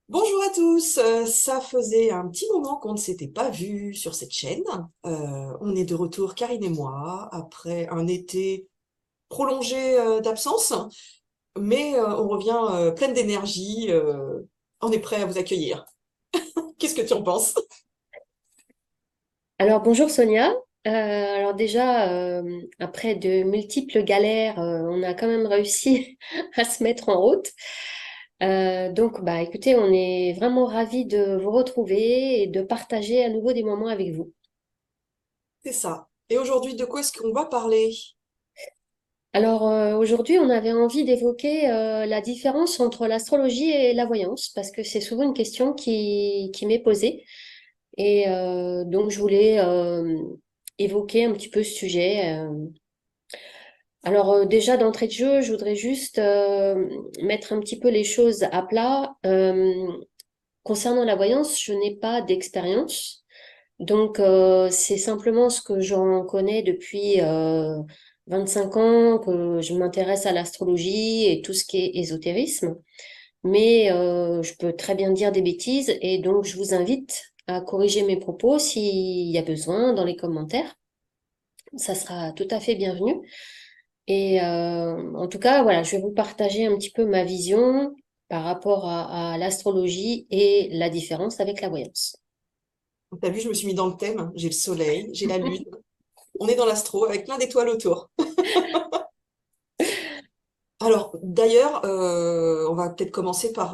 Bonjour à tous, ça faisait un petit moment qu'on ne s'était pas vu sur cette chaîne. On est de retour, Karine et moi, après un été prolongé d'absence, mais on revient pleine d'énergie. On est prêt à vous accueillir. Qu'est-ce que tu en penses? Alors bonjour Sonia. Alors déjà, après de multiples galères, on a quand même réussi à se mettre en route. Donc bah écoutez, on est vraiment ravis de vous retrouver et de partager à nouveau des moments avec vous. C'est ça. Et aujourd'hui, de quoi est-ce qu'on va parler? Alors aujourd'hui, on avait envie d'évoquer la différence entre l'astrologie et la voyance, parce que c'est souvent une question qui m'est posée. Et donc je voulais évoquer un petit peu ce sujet. Alors déjà d'entrée de jeu, je voudrais juste mettre un petit peu les choses à plat. Concernant la voyance, je n'ai pas d'expérience. Donc c'est simplement ce que j'en connais depuis 25 ans, que je m'intéresse à l'astrologie et tout ce qui est ésotérisme. Mais je peux très bien dire des bêtises et donc je vous invite à corriger mes propos s'il y a besoin dans les commentaires. Ça sera tout à fait bienvenu. Et en tout cas, voilà, je vais vous partager un petit peu ma vision par rapport à l'astrologie et la différence avec la voyance. T'as vu, je me suis mis dans le thème. J'ai le soleil, j'ai la lune. On est dans l'astro avec plein d'étoiles autour. Alors, d'ailleurs, on va peut-être commencer par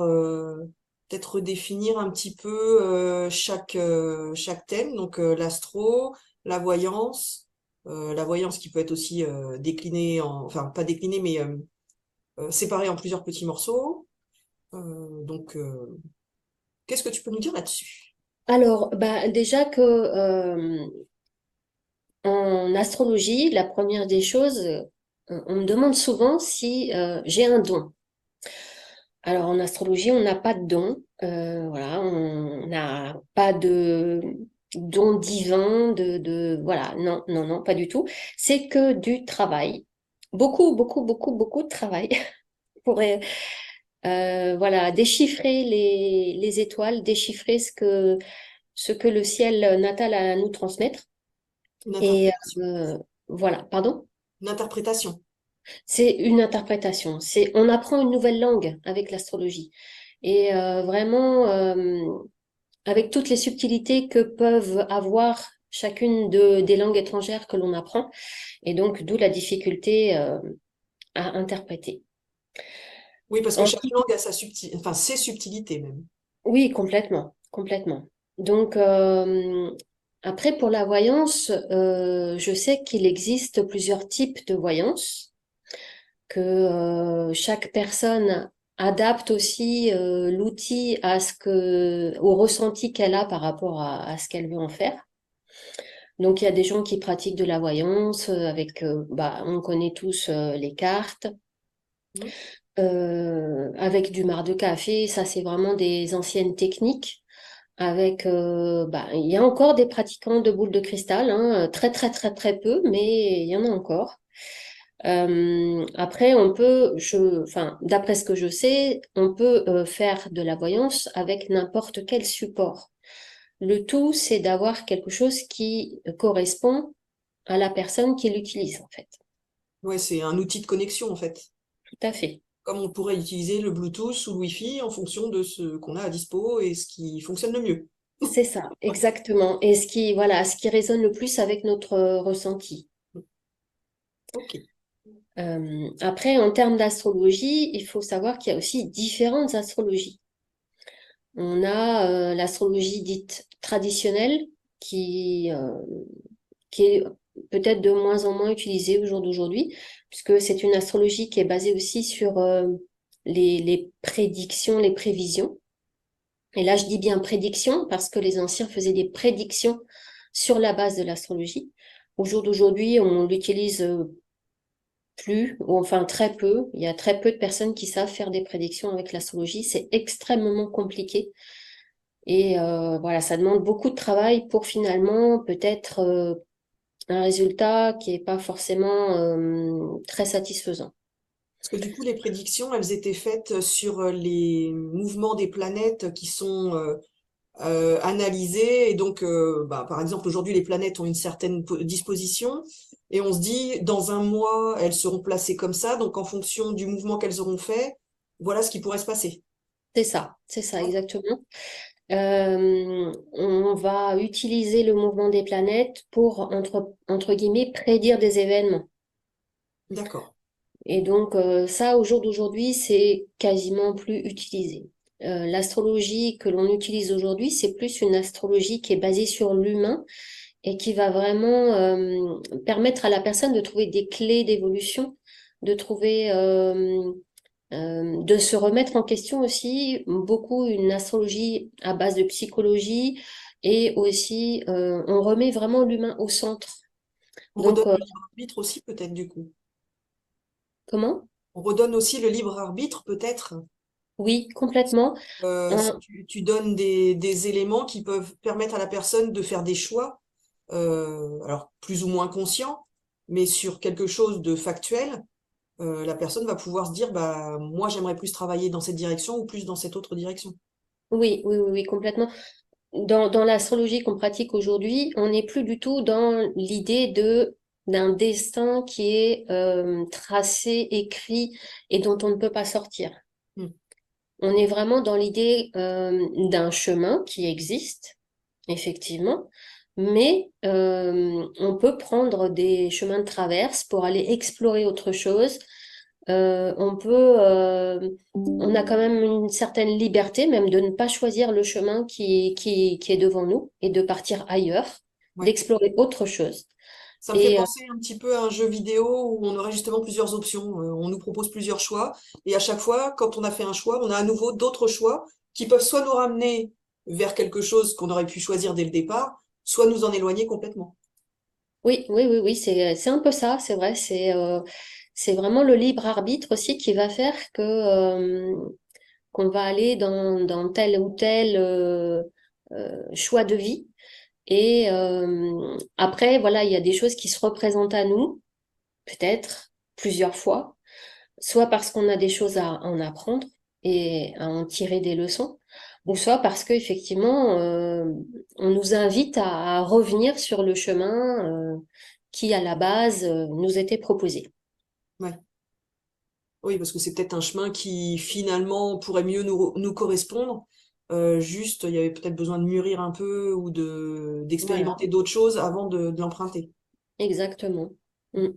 peut-être redéfinir un petit peu chaque thème. Donc, l'astro, la voyance qui peut être aussi déclinée enfin pas déclinée, mais séparée en plusieurs petits morceaux. Donc, qu'est-ce que tu peux nous dire là-dessus? Alors, bah, déjà que en astrologie, la première des choses, on me demande souvent si j'ai un don. Alors, en astrologie, on n'a pas de don. Voilà, on n'a pas de don divin, voilà, non, non, non, pas du tout. C'est que du travail. Beaucoup, beaucoup, beaucoup, beaucoup de travail pour voilà, déchiffrer les étoiles, déchiffrer ce que le ciel natal a à nous transmettre. Une Et interprétation. voilà, pardon. Une interprétation. C'est une interprétation. On apprend une nouvelle langue avec l'astrologie. Et vraiment, avec toutes les subtilités que peuvent avoir chacune des langues étrangères que l'on apprend. Et donc, d'où la difficulté à interpréter. Oui, parce que chaque Ensuite, langue a enfin, ses subtilités même. oui, complètement, complètement. Donc, après, pour la voyance, je sais qu'il existe plusieurs types de voyance, que chaque personne adapte aussi l'outil au ressenti qu'elle a par rapport à ce qu'elle veut en faire. Donc, il y a des gens qui pratiquent de la voyance avec, bah, on connaît tous les cartes, Mhm. avec du marc de café. Ça, c'est vraiment des anciennes techniques. Avec, bah, il y a encore des pratiquants de boules de cristal, hein, très très très très peu, mais il y en a encore. Après, enfin, d'après ce que je sais, on peut faire de la voyance avec n'importe quel support. Le tout, c'est d'avoir quelque chose qui correspond à la personne qui l'utilise, en fait. Ouais, c'est un outil de connexion en fait. Tout à fait. Comme on pourrait utiliser le Bluetooth ou le Wi-Fi en fonction de ce qu'on a à dispo et ce qui fonctionne le mieux. C'est ça, exactement. Et voilà, ce qui résonne le plus avec notre ressenti. Ok. Après, en termes d'astrologie, il faut savoir qu'il y a aussi différentes astrologies. On a l'astrologie dite traditionnelle qui, euh, qui est peut-être de moins en moins utilisée au jour d'aujourd'hui, puisque c'est une astrologie qui est basée aussi sur les prédictions, les prévisions. Et là, je dis bien prédictions parce que les anciens faisaient des prédictions sur la base de l'astrologie. Au jour d'aujourd'hui, on l'utilise plus, ou enfin très peu. Il y a très peu de personnes qui savent faire des prédictions avec l'astrologie. C'est extrêmement compliqué. Et voilà, ça demande beaucoup de travail pour finalement peut-être un résultat qui n'est pas forcément très satisfaisant. Parce que du coup, les prédictions, elles étaient faites sur les mouvements des planètes qui sont analysés. Et donc, bah, par exemple, aujourd'hui, les planètes ont une certaine disposition. Et on se dit, dans un mois, elles seront placées comme ça. Donc, en fonction du mouvement qu'elles auront fait, voilà ce qui pourrait se passer. C'est ça Ouais. exactement. On va utiliser le mouvement des planètes pour, entre guillemets, prédire des événements. D'accord. Et donc, ça, au jour d'aujourd'hui, c'est quasiment plus utilisé. L'astrologie que l'on utilise aujourd'hui, c'est plus une astrologie qui est basée sur l'humain et qui va vraiment permettre à la personne de trouver des clés d'évolution, de trouver, de se remettre en question aussi, beaucoup une astrologie à base de psychologie et aussi, on remet vraiment l'humain au centre. On redonne Donc, le libre arbitre aussi, peut-être, du coup. comment? On redonne aussi le libre arbitre, peut-être. Oui, complètement. Si tu donnes des éléments qui peuvent permettre à la personne de faire des choix, alors plus ou moins conscients, mais sur quelque chose de factuel, la personne va pouvoir se dire, bah, moi, j'aimerais plus travailler dans cette direction ou plus dans cette autre direction. Oui, oui, oui, oui, complètement. Dans l'astrologie qu'on pratique aujourd'hui, on n'est plus du tout dans l'idée de d'un destin qui est tracé, écrit et dont on ne peut pas sortir. Hmm. On est vraiment dans l'idée d'un chemin qui existe, effectivement, mais on peut prendre des chemins de traverse pour aller explorer autre chose. On a quand même une certaine liberté, même de ne pas choisir le chemin qui est devant nous et de partir ailleurs, Ouais. d'explorer autre chose. Ça me fait Et penser un petit peu à un jeu vidéo où on aurait justement plusieurs options. On nous propose plusieurs choix. Et à chaque fois, quand on a fait un choix, on a à nouveau d'autres choix qui peuvent soit nous ramener vers quelque chose qu'on aurait pu choisir dès le départ, soit nous en éloigner complètement. oui, oui, oui, oui, c'est un peu ça, c'est vrai. C'est vraiment le libre arbitre aussi qui va faire que qu'on va aller dans tel ou tel choix de vie. Et après, voilà, il y a des choses qui se représentent à nous, peut-être plusieurs fois, soit parce qu'on a des choses à en apprendre et à en tirer des leçons, ou soit parce qu'effectivement, on nous invite à revenir sur le chemin qui, à la base, nous était proposé. Ouais. Oui, parce que c'est peut-être un chemin qui finalement pourrait mieux nous correspondre. Juste, il y avait peut-être besoin de mûrir un peu ou Voilà, d'expérimenter d'autres choses avant de l'emprunter. exactement. Mm.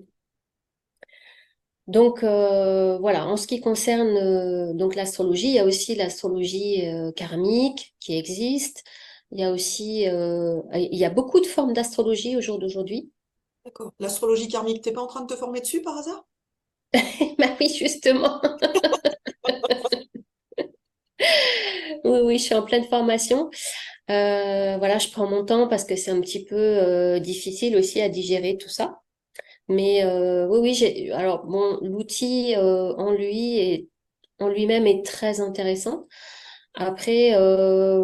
Donc voilà, en ce qui concerne donc l'astrologie, il y a aussi l'astrologie karmique qui existe. Il y a aussi il y a beaucoup de formes d'astrologie au jour d'aujourd'hui. D'accord. L'astrologie karmique, t'es pas en train de te former dessus par hasard? Bah oui, justement. Oui, oui, je suis en pleine formation. Voilà, je prends mon temps parce que c'est un petit peu difficile aussi à digérer tout ça. Mais oui, oui, alors bon, l'outil en lui-même est très intéressant. Après,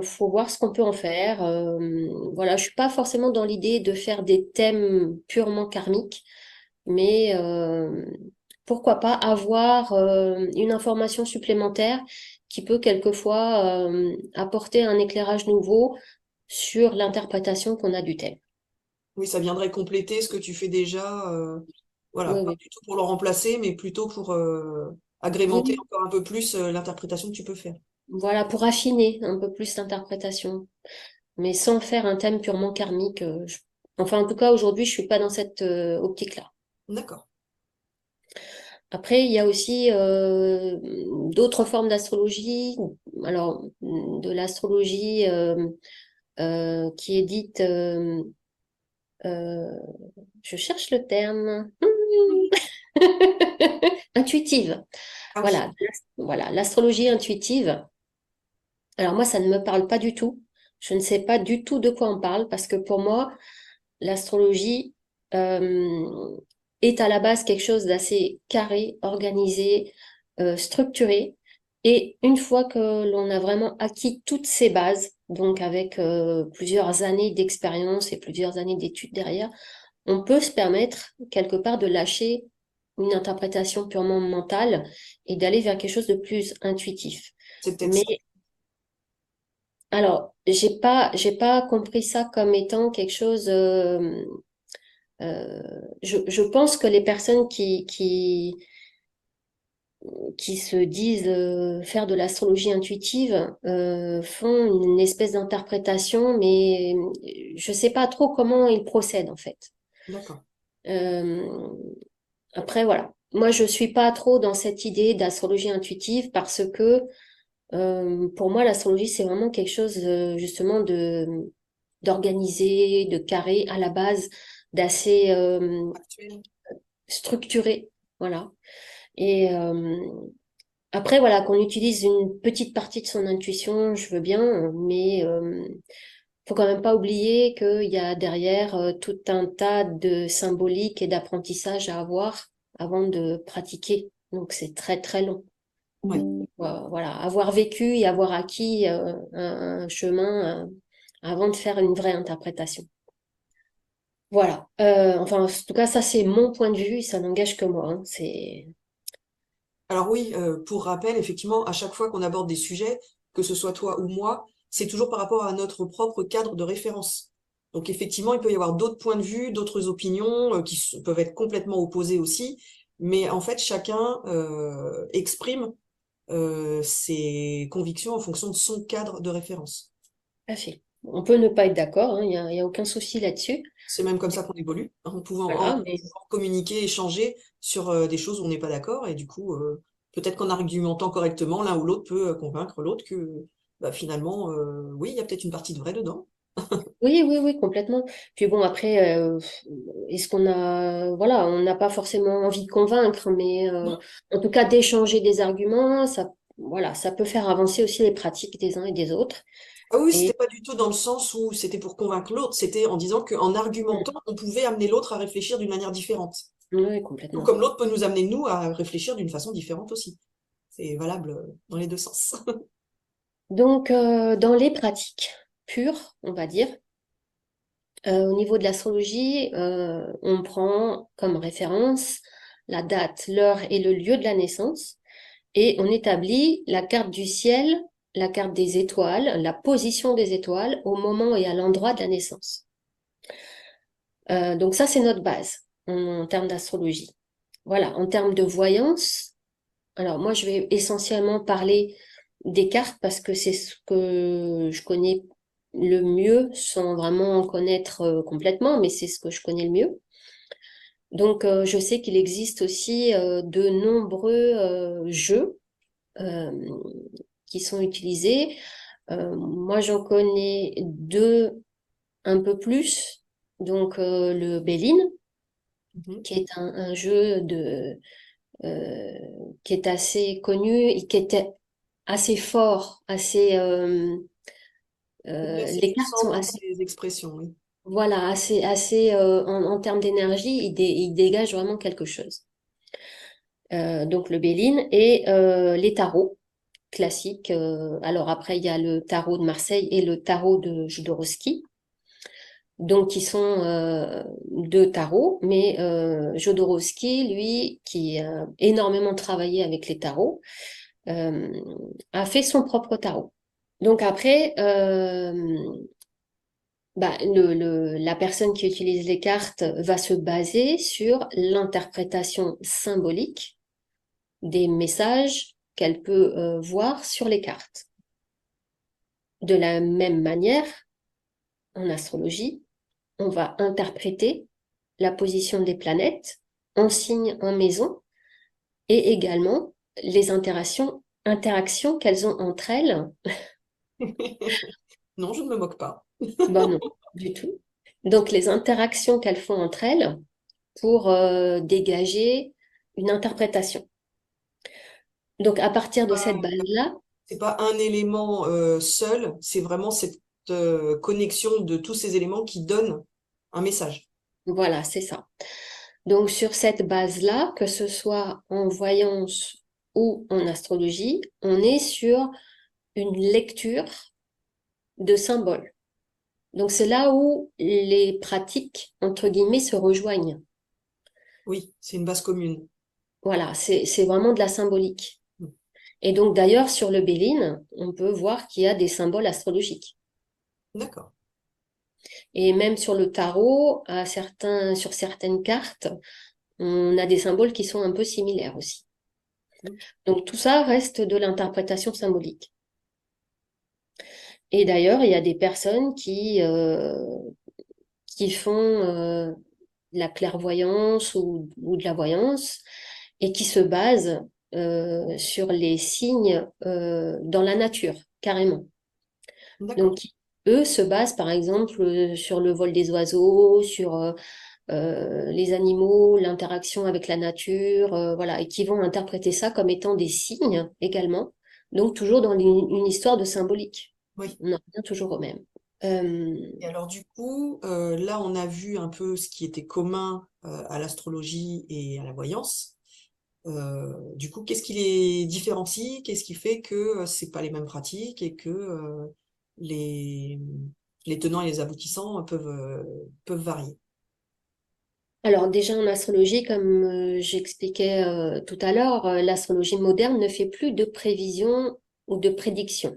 faut voir ce qu'on peut en faire. Voilà, je suis pas forcément dans l'idée de faire des thèmes purement karmiques, mais pourquoi pas avoir une information supplémentaire qui peut quelquefois apporter un éclairage nouveau sur l'interprétation qu'on a du thème. Oui, ça viendrait compléter ce que tu fais déjà. Voilà, Oui, pas oui. du tout pour le remplacer, mais plutôt pour agrémenter Oui, encore un peu plus l'interprétation que tu peux faire. voilà, pour affiner un peu plus l'interprétation, mais sans faire un thème purement karmique. Enfin, en tout cas, aujourd'hui, je suis pas dans cette optique-là. D'accord. Après, il y a aussi d'autres formes d'astrologie. Alors, de l'astrologie qui est dite, euh, je cherche le terme, intuitive. Ah oui, Voilà, voilà, l'astrologie intuitive. Alors moi, ça ne me parle pas du tout. Je ne sais pas du tout de quoi on parle parce que pour moi, l'astrologie euh, est à la base quelque chose d'assez carré, organisé, structuré. Et une fois que l'on a vraiment acquis toutes ces bases, donc avec plusieurs années d'expérience et plusieurs années d'études derrière, on peut se permettre quelque part de lâcher une interprétation purement mentale et d'aller vers quelque chose de plus intuitif. C'est peut-être Mais ça. alors, j'ai pas compris ça comme étant quelque chose. Euh, je pense que les personnes qui se disent faire de l'astrologie intuitive font une espèce d'interprétation, mais je sais pas trop comment ils procèdent en fait. D'accord. Euh, Après, voilà. Moi, je suis pas trop dans cette idée d'astrologie intuitive parce que pour moi, l'astrologie, c'est vraiment quelque chose justement de d'organisé, de carré à la base, d'assez Actuel. structuré. Voilà. Et après, voilà, qu'on utilise une petite partie de son intuition, je veux bien, mais faut quand même pas oublier qu'il y a derrière tout un tas de symboliques et d'apprentissages à avoir avant de pratiquer. Donc c'est très très long. Ouais. Voilà, avoir vécu et avoir acquis un chemin avant de faire une vraie interprétation. Voilà. Enfin, en tout cas, ça c'est mon point de vue, ça n'engage que moi, hein. C'est Alors oui, pour rappel, effectivement, à chaque fois qu'on aborde des sujets, que ce soit toi ou moi, c'est toujours par rapport à notre propre cadre de référence. Donc effectivement, il peut y avoir d'autres points de vue, d'autres opinions peuvent être complètement opposées aussi, mais en fait, chacun exprime ses convictions en fonction de son cadre de référence. pas fait. On peut ne pas être d'accord, hein, y a aucun souci là-dessus. C'est même comme ça qu'on évolue, hein, en Voilà, mais pouvant communiquer, échanger sur des choses où on n'est pas d'accord, et du coup, peut-être qu'en argumentant correctement, l'un ou l'autre peut convaincre l'autre que bah, finalement, oui, il y a peut-être une partie de vrai dedans. oui, oui, oui, complètement. Puis bon, après, est-ce qu'on a, voilà, on n'a pas forcément envie de convaincre, mais en tout cas d'échanger des arguments, ça, voilà, ça peut faire avancer aussi les pratiques des uns et des autres. Ah oui, c'était Et pas du tout dans le sens où c'était pour convaincre l'autre, c'était en disant qu'en argumentant, on pouvait amener l'autre à réfléchir d'une manière différente. oui, Tout complètement. comme l'autre peut nous amener, nous, à réfléchir d'une façon différente aussi. C'est valable dans les deux sens. Donc, dans les pratiques pures, on va dire, au niveau de l'astrologie, on prend comme référence la date, l'heure et le lieu de la naissance. Et on établit la carte du ciel, la carte des étoiles, la position des étoiles au moment et à l'endroit de la naissance. Donc ça, c'est notre base en termes d'astrologie. Voilà, en termes de voyance, alors moi, je vais essentiellement parler des cartes parce que c'est ce que je connais le mieux sans vraiment en connaître complètement, mais c'est ce que je connais le mieux. Donc, je sais qu'il existe aussi de nombreux jeux euh, qui sont utilisés. Moi, j'en connais deux un peu plus. Donc, le Béline, Mhm. qui est un jeu euh, qui est assez connu et qui était assez fort, Il est assez les cartes puissant sont dans assez, ses expressions, oui. voilà, assez en termes d'énergie, il dégage vraiment quelque chose. Donc, le Béline et les tarots classiques. Alors après, il y a le tarot de Marseille et le tarot de Jodorowsky. Donc, qui sont deux tarots, mais Jodorowsky, lui, qui a énormément travaillé avec les tarots, euh, a fait son propre tarot. Donc après, bah, la personne qui utilise les cartes va se baser sur l'interprétation symbolique des messages qu'elle peut voir sur les cartes. De la même manière, en astrologie, on va interpréter la position des planètes en signe, en maison, et également les interactions qu'elles ont entre elles. Non, je ne me moque pas. Ben non, du tout. Donc les interactions qu'elles font entre elles pour dégager une interprétation. Donc à partir de cette base-là, C'est pas un élément seul, c'est vraiment cette connexion de tous ces éléments qui donnent un message. voilà, c'est ça. Donc sur cette base-là, que ce soit en voyance ou en astrologie, on est sur une lecture de symboles. Donc c'est là où les pratiques, entre guillemets, se rejoignent. Oui, c'est une base commune. Voilà, c'est vraiment de la symbolique. Mm. Et donc d'ailleurs, sur le Béline, on peut voir qu'il y a des symboles astrologiques. D'accord. Et même sur le tarot, sur certaines cartes, on a des symboles qui sont un peu similaires aussi. Mm. Donc tout ça reste de l'interprétation symbolique. Et d'ailleurs, il y a des personnes qui font de la clairvoyance ou de la voyance et qui se basent sur les signes dans la nature, carrément. D'accord. Donc, eux se basent par exemple sur le vol des oiseaux, sur les animaux, l'interaction avec la nature, voilà, et qui vont interpréter ça comme étant des signes également. Donc, toujours dans une histoire de symbolique. Oui. On en revient toujours au même. Euh, Et alors du coup, là on a vu un peu ce qui était commun à l'astrologie et à la voyance. Du coup, qu'est-ce qui les différencie? Qu'est-ce qui fait que c'est pas les mêmes pratiques et que les, les tenants et les aboutissants peuvent varier? alors déjà en astrologie, comme j'expliquais tout à l'heure, l'astrologie moderne ne fait plus de prévision ou de prédiction.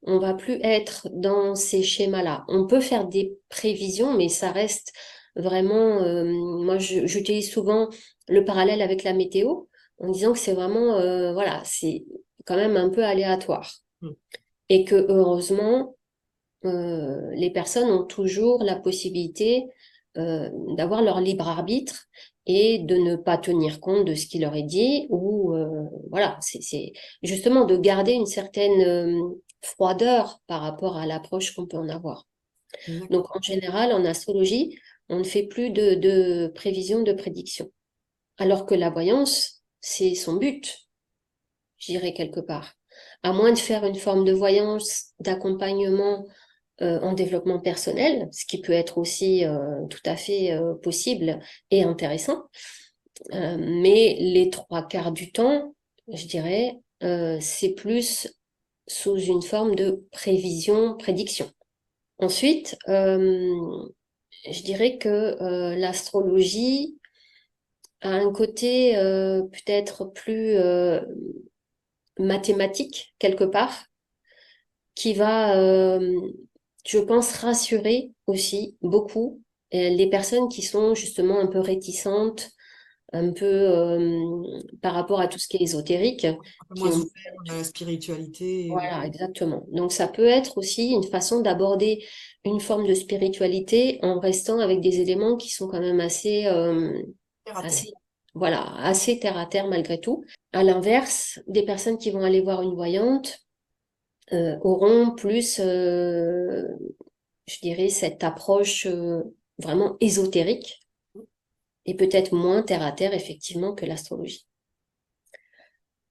On va plus être dans ces schémas-là. On peut faire des prévisions, mais ça reste vraiment. Moi, j'utilise souvent le parallèle avec la météo en disant que c'est vraiment, voilà, c'est quand même un peu aléatoire. Hmm. Et que heureusement, les personnes ont toujours la possibilité d'avoir leur libre arbitre et de ne pas tenir compte de ce qui leur est dit ou voilà, c'est justement de garder une certaine froideur par rapport à l'approche qu'on peut en avoir. D'accord. Donc en général, en astrologie, on ne fait plus de prévision, de prédiction. Alors que la voyance, c'est son but, j'irais quelque part. À moins de faire une forme de voyance, d'accompagnement en développement personnel, ce qui peut être aussi tout à fait possible et intéressant. Mais les trois quarts du temps, je dirais, c'est plus sous une forme de prévision, prédiction. Ensuite, je dirais que l'astrologie a un côté peut-être plus mathématique quelque part, qui va, je pense, rassurer aussi beaucoup les personnes qui sont justement un peu réticentes, un peu par rapport à tout ce qui est ésotérique, Un peu qui moins ont, ouvert à la spiritualité. voilà, exactement. Donc ça peut être aussi une façon d'aborder une forme de spiritualité en restant avec des éléments qui sont quand même Terre à terre. assez, voilà, assez terre à terre malgré tout. À l'inverse, des personnes qui vont aller voir une voyante auront plus je dirais, cette approche vraiment ésotérique et peut-être moins terre à terre, effectivement, que l'astrologie.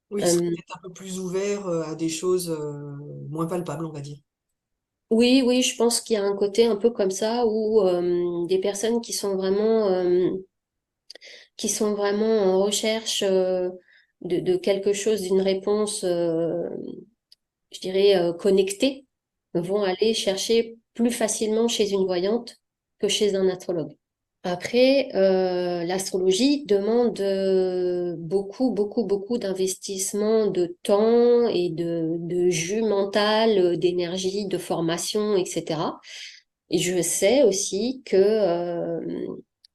Oui, ils sont Euh, peut-être un peu plus ouverts à des choses moins palpables, on va dire. oui, oui, je pense qu'il y a un côté un peu comme ça où des personnes qui sont vraiment en recherche de quelque chose, d'une réponse, je dirais, connectée, vont aller chercher plus facilement chez une voyante que chez un astrologue. Après, l'astrologie demande beaucoup, beaucoup, beaucoup d'investissement de temps et de jus mental, d'énergie, de formation, etc. Et je sais aussi que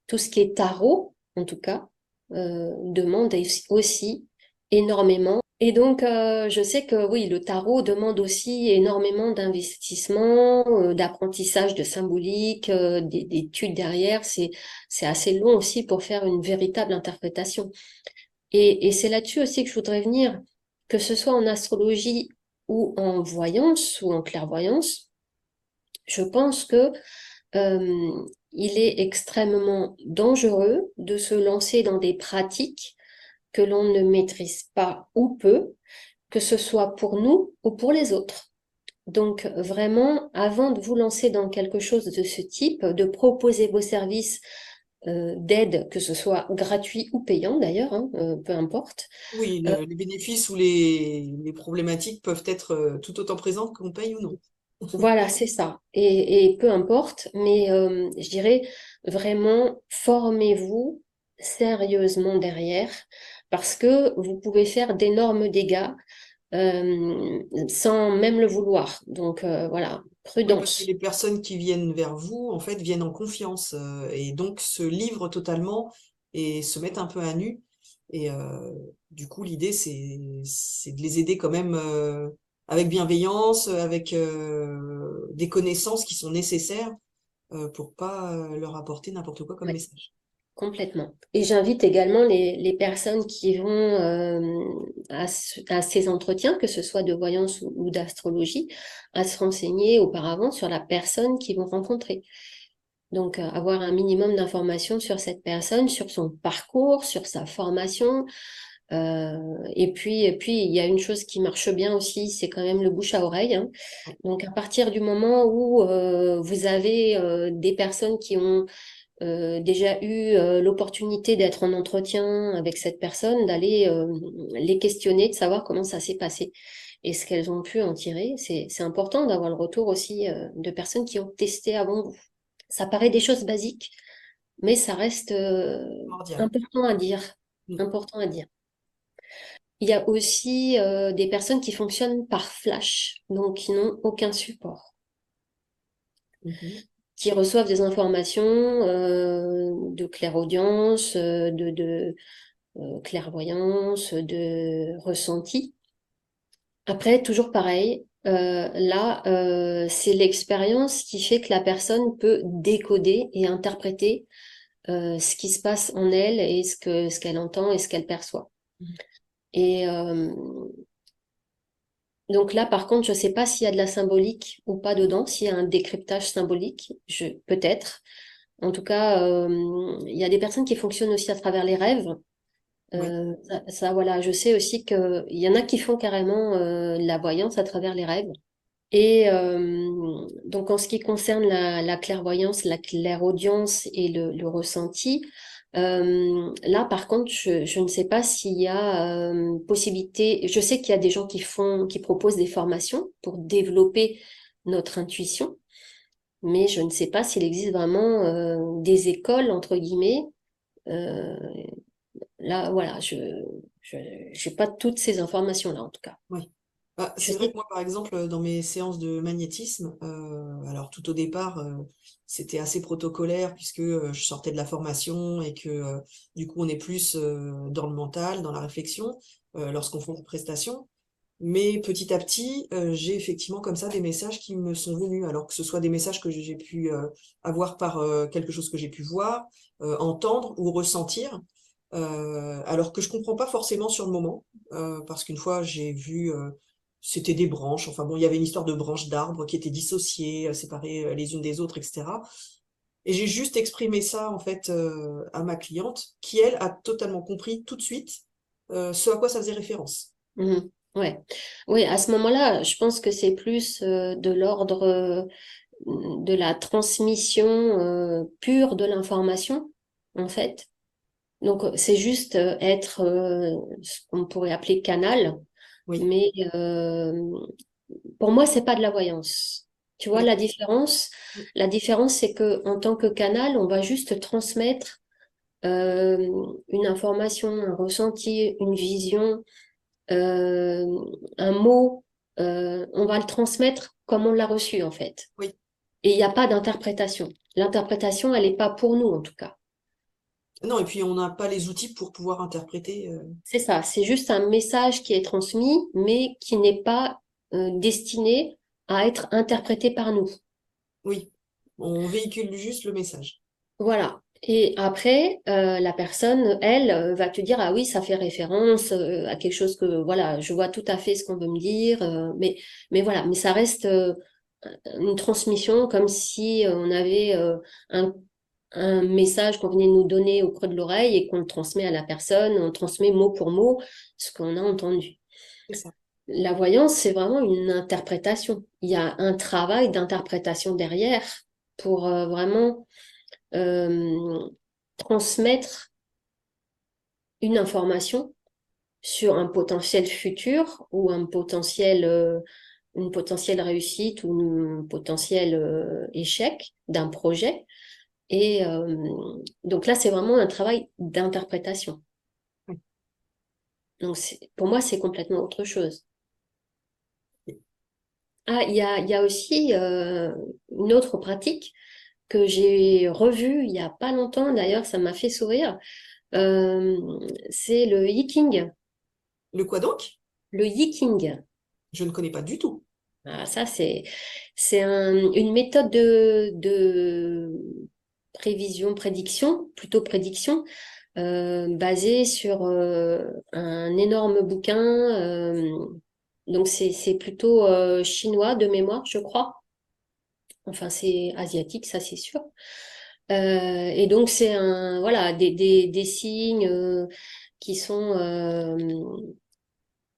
tout ce qui est tarot, en tout cas, demande aussi énormément. Et donc, je sais que oui, le tarot demande aussi énormément d'investissement, d'apprentissage de symbolique, d'études derrière. C'est assez long aussi pour faire une véritable interprétation. Et c'est là-dessus aussi que je voudrais venir, que ce soit en astrologie ou en voyance ou en clairvoyance. Je pense que il est extrêmement dangereux de se lancer dans des pratiques que l'on ne maîtrise pas ou peu, que ce soit pour nous ou pour les autres. Donc vraiment, avant de vous lancer dans quelque chose de ce type, de proposer vos services d'aide, que ce soit gratuit ou payant d'ailleurs, hein, peu importe. Oui, Euh, les bénéfices ou les problématiques peuvent être tout autant présentes qu'on paye ou non. voilà, c'est ça. Et peu importe, mais je dirais vraiment, formez-vous, sérieusement derrière parce que vous pouvez faire d'énormes dégâts sans même le vouloir. Donc voilà, Oui, parce que prudence. les personnes qui viennent vers vous, en fait, viennent en confiance et donc se livrent totalement et se mettent un peu à nu. Et du coup, l'idée, c'est de les aider quand même avec bienveillance, avec des connaissances qui sont nécessaires pour pas leur apporter n'importe quoi comme Ouais. message. Complètement. Et j'invite également les personnes qui vont à ces entretiens, que ce soit de voyance ou d'astrologie, à se renseigner auparavant sur la personne qu'ils vont rencontrer. Donc, avoir un minimum d'informations sur cette personne, sur son parcours, sur sa formation. Et puis, il y a une chose qui marche bien aussi, c'est quand même le bouche à oreille, hein. Ouais. Donc, à partir du moment où vous avez des personnes qui ont déjà eu l'opportunité d'être en entretien avec cette personne, d'aller les questionner, de savoir comment ça s'est passé et ce qu'elles ont pu en tirer. C'est important d'avoir le retour aussi de personnes qui ont testé avant vous. Ça paraît des choses basiques, mais ça reste Primordial. important à dire. Mm. Important à dire. Il y a aussi des personnes qui fonctionnent par flash, donc qui n'ont aucun support, Mhm. qui reçoivent des informations de clairaudience, clairvoyance, de ressenti. Après, toujours pareil, là, c'est l'expérience qui fait que la personne peut décoder et interpréter ce qui se passe en elle et ce qu'elle entend et ce qu'elle perçoit. Et donc là, par contre, je ne sais pas s'il y a de la symbolique ou pas dedans, s'il y a un décryptage symbolique, peut-être. En tout cas, il y a des personnes qui fonctionnent aussi à travers les rêves. Oui. Voilà, je sais aussi qu'il y en a qui font carrément la voyance à travers les rêves. Et donc, en ce qui concerne la clairvoyance, la clairaudience et le ressenti, là, par contre, je ne sais pas s'il y a possibilité. Je sais qu'il y a des gens qui proposent des formations pour développer notre intuition, mais je ne sais pas s'il existe vraiment des écoles, entre guillemets. Euh, Là, voilà, je, j'ai pas toutes ces informations-là, en tout cas. Oui. Bah, Je c'est vrai sais. que moi, par exemple, dans mes séances de magnétisme, alors tout au départ, c'était assez protocolaire puisque je sortais de la formation et que du coup, on est plus dans le mental, dans la réflexion, lorsqu'on fait une prestation. Mais petit à petit, j'ai effectivement comme ça des messages qui me sont venus, alors que ce soit des messages que j'ai pu avoir par quelque chose que j'ai pu voir, entendre ou ressentir, alors que je comprends pas forcément sur le moment, parce qu'une fois j'ai vu, c'était des branches, enfin bon, il y avait une histoire de branches d'arbres qui étaient dissociées, séparées les unes des autres, etc. Et j'ai juste exprimé ça en fait à ma cliente, qui elle a totalement compris tout de suite ce à quoi ça faisait référence. Mhm. Ouais. Oui, à ce moment-là, je pense que c'est plus de l'ordre de la transmission pure de l'information, en fait. Donc, c'est juste être ce qu'on pourrait appeler canal, Oui, mais pour moi, c'est pas de la voyance. Tu vois oui. la différence? La différence, c'est que en tant que canal, on va juste transmettre une information, un ressenti, une vision, euh, un mot. On va le transmettre comme on l'a reçu, en fait. Oui. Et il n'y a pas d'interprétation. L'interprétation, elle n'est pas pour nous, en tout cas. Non, et puis on n'a pas les outils pour pouvoir interpréter. C'est ça, c'est juste un message qui est transmis, mais qui n'est pas destiné à être interprété par nous. Oui, on véhicule juste le message. Voilà. Et après, la personne, elle, va te dire, ah oui, ça fait référence à quelque chose que, voilà, je vois tout à fait ce qu'on veut me dire, mais voilà, mais ça reste une transmission comme si on avait un, un message qu'on venait de nous donner au creux de l'oreille et qu'on le transmet à la personne, on transmet mot pour mot ce qu'on a entendu. C'est ça. La voyance, c'est vraiment une interprétation. Il y a un travail d'interprétation derrière pour vraiment euh, transmettre une information sur un potentiel futur ou une potentielle réussite ou un potentiel échec d'un projet. Et donc là, c'est vraiment un travail d'interprétation. Oui. Donc pour moi, c'est complètement autre chose. Ah, il y a aussi une autre pratique que j'ai revue il y a pas longtemps. D'ailleurs, ça m'a fait sourire. Euh, c'est le yiking. Le quoi donc? Le yiking. Je ne connais pas du tout. Ah, ça, c'est une méthode de prévision, prédiction, plutôt prédiction, basée sur un énorme bouquin. Donc, c'est plutôt chinois de mémoire, je crois. Enfin, c'est asiatique, ça, c'est sûr. Et donc, c'est voilà, des signes qui sont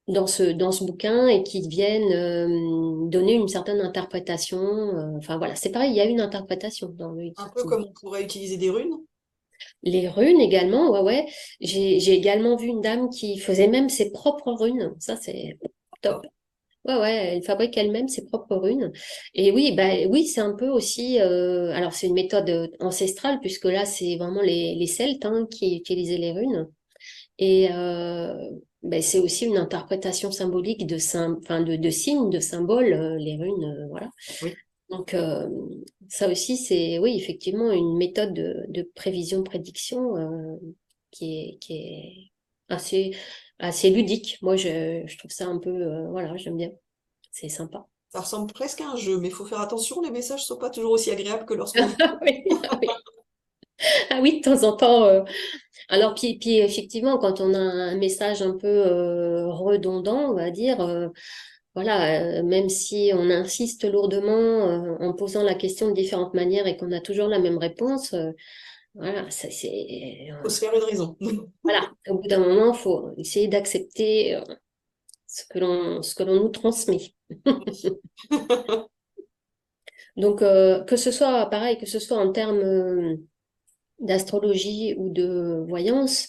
dans ce bouquin et qui viennent donner une certaine interprétation. Enfin voilà, c'est pareil, il y a une interprétation dans le Un peu Viking. comme on pourrait utiliser des runes. Les runes également, ouais, ouais. J'ai également vu une dame qui faisait même ses propres runes. Ça, c'est top. D'accord. Ouais, ouais, elle fabrique elle-même ses propres runes. Et oui, bah, oui, c'est un peu aussi. Alors, c'est une méthode ancestrale, puisque là, c'est vraiment les Celtes qui utilisaient les runes. Et ben, c'est aussi une interprétation symbolique enfin, de signes, de symboles, les runes, voilà. Oui. Donc, ça aussi, c'est, oui, effectivement, une méthode de prévision-prédiction qui est assez ludique. Moi, je trouve ça un peu, voilà, j'aime bien. C'est sympa. Ça ressemble presque à un jeu, mais il faut faire attention, les messages ne sont pas toujours aussi agréables que lorsqu'on dit. Ah oui, ah oui. Ah oui, de temps en temps. Alors, puis effectivement, quand on a un message un peu redondant, on va dire, voilà, même si on insiste lourdement en posant la question de différentes manières et qu'on a toujours la même réponse, voilà, Faut se faire une raison. voilà, au bout d'un moment, il faut essayer d'accepter ce que l'on nous transmet. Donc, que ce soit pareil, que ce soit en termes d'astrologie ou de voyance,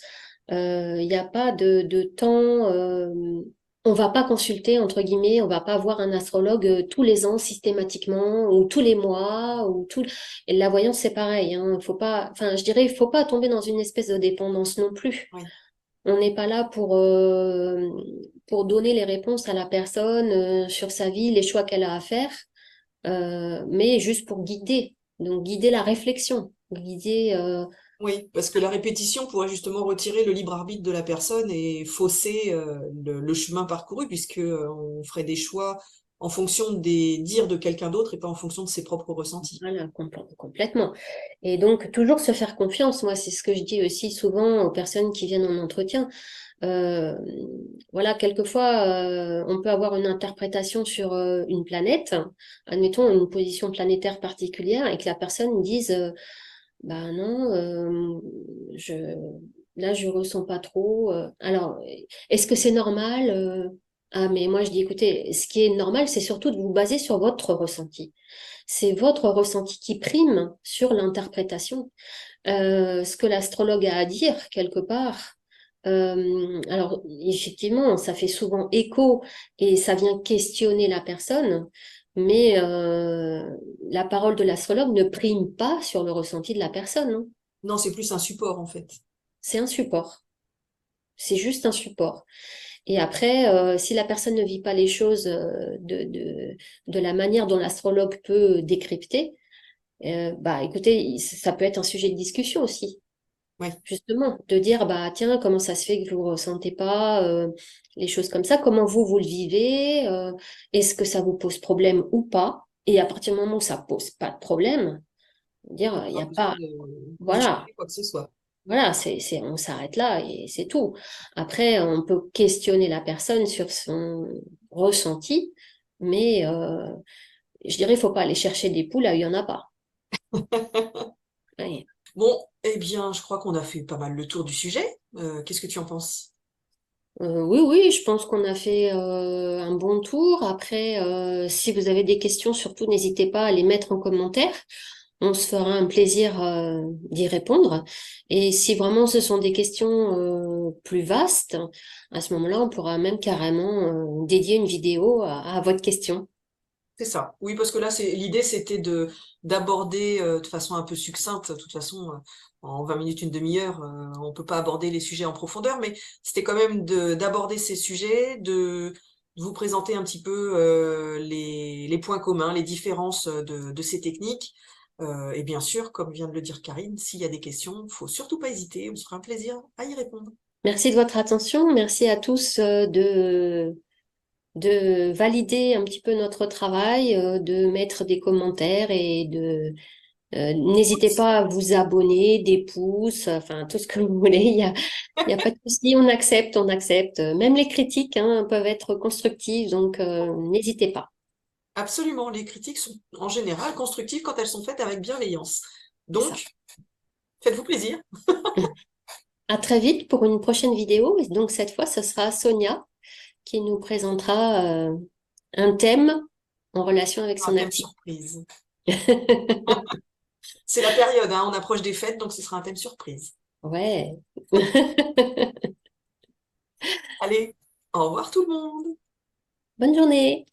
il n'y a pas de temps. On va pas consulter, entre guillemets, on va pas voir un astrologue tous les ans systématiquement ou tous les mois ou tout. Et la voyance, c'est pareil. Faut pas, enfin, je dirais, il faut pas tomber dans une espèce de dépendance non plus. Oui. On n'est pas là pour donner les réponses à la personne sur sa vie, les choix qu'elle a à faire, mais juste pour guider. Donc, guider la réflexion, guider. Oui, parce que la répétition pourrait justement retirer le libre arbitre de la personne et fausser le chemin parcouru, puisque on ferait des choix en fonction des dires de quelqu'un d'autre et pas en fonction de ses propres ressentis. Voilà, complètement. Et donc, toujours se faire confiance. Moi, c'est ce que je dis aussi souvent aux personnes qui viennent en entretien. Euh, voilà, quelquefois, on peut avoir une interprétation sur une planète, admettons une position planétaire particulière, et que la personne dise, bah non, je, là, je ressens pas trop. Alors, est-ce que c'est normal? Ah, mais moi, je dis, écoutez, ce qui est normal, c'est surtout de vous baser sur votre ressenti. C'est votre ressenti qui prime sur l'interprétation. Ce que l'astrologue a à dire, quelque part. Alors, effectivement, ça fait souvent écho et ça vient questionner la personne, mais la parole de l'astrologue ne prime pas sur le ressenti de la personne, hein. Non, c'est plus un support en fait. C'est un support. C'est juste un support. Et après, si la personne ne vit pas les choses de la manière dont l'astrologue peut décrypter, bah écoutez, ça peut être un sujet de discussion aussi. Oui. Justement, de dire, bah tiens, comment ça se fait que vous ne ressentez pas les choses comme ça? Comment vous le vivez? Est-ce que ça vous pose problème ou pas? Et à partir du moment où ça pose pas de problème, dire, il n'y Pas a besoin pas, de voilà, discuter quoi que ce soit. voilà, on s'arrête là et c'est tout. Après, on peut questionner la personne sur son ressenti, mais je dirais, il faut pas aller chercher des poules là où il n'y en a pas. Ouais. Bon, eh bien, je crois qu'on a fait pas mal le tour du sujet. Qu'est-ce que tu en penses? Oui, oui, je pense qu'on a fait un bon tour. Après, si vous avez des questions, surtout n'hésitez pas à les mettre en commentaire. On se fera un plaisir d'y répondre. Et si vraiment ce sont des questions plus vastes, à ce moment-là, on pourra même carrément dédier une vidéo à votre question. C'est ça. Oui, parce que là, l'idée, c'était d'aborder de façon un peu succincte. De toute façon, en 20 minutes, une demi-heure, on peut pas aborder les sujets en profondeur, mais c'était quand même d'aborder ces sujets, de vous présenter un petit peu les points communs, les différences de ces techniques. Et bien sûr, comme vient de le dire Karine, s'il y a des questions, faut surtout pas hésiter. On se fera un plaisir à y répondre. Merci de votre attention. Merci à tous de valider un petit peu notre travail, de mettre des commentaires et n'hésitez pas à vous abonner, des pouces, enfin tout ce que vous voulez. Il y a pas de souci, on accepte, on accepte. Même les critiques, hein, peuvent être constructives, donc n'hésitez pas. Absolument, les critiques sont en général constructives quand elles sont faites avec bienveillance. C'est ça. Donc, faites-vous plaisir. À très vite pour une prochaine vidéo. Et donc cette fois, ce sera Sonia qui nous présentera un thème en relation avec Un son thème activité. surprise. C'est la période, hein, on approche des fêtes, donc ce sera un thème surprise. Ouais. Allez, au revoir tout le monde. Bonne journée.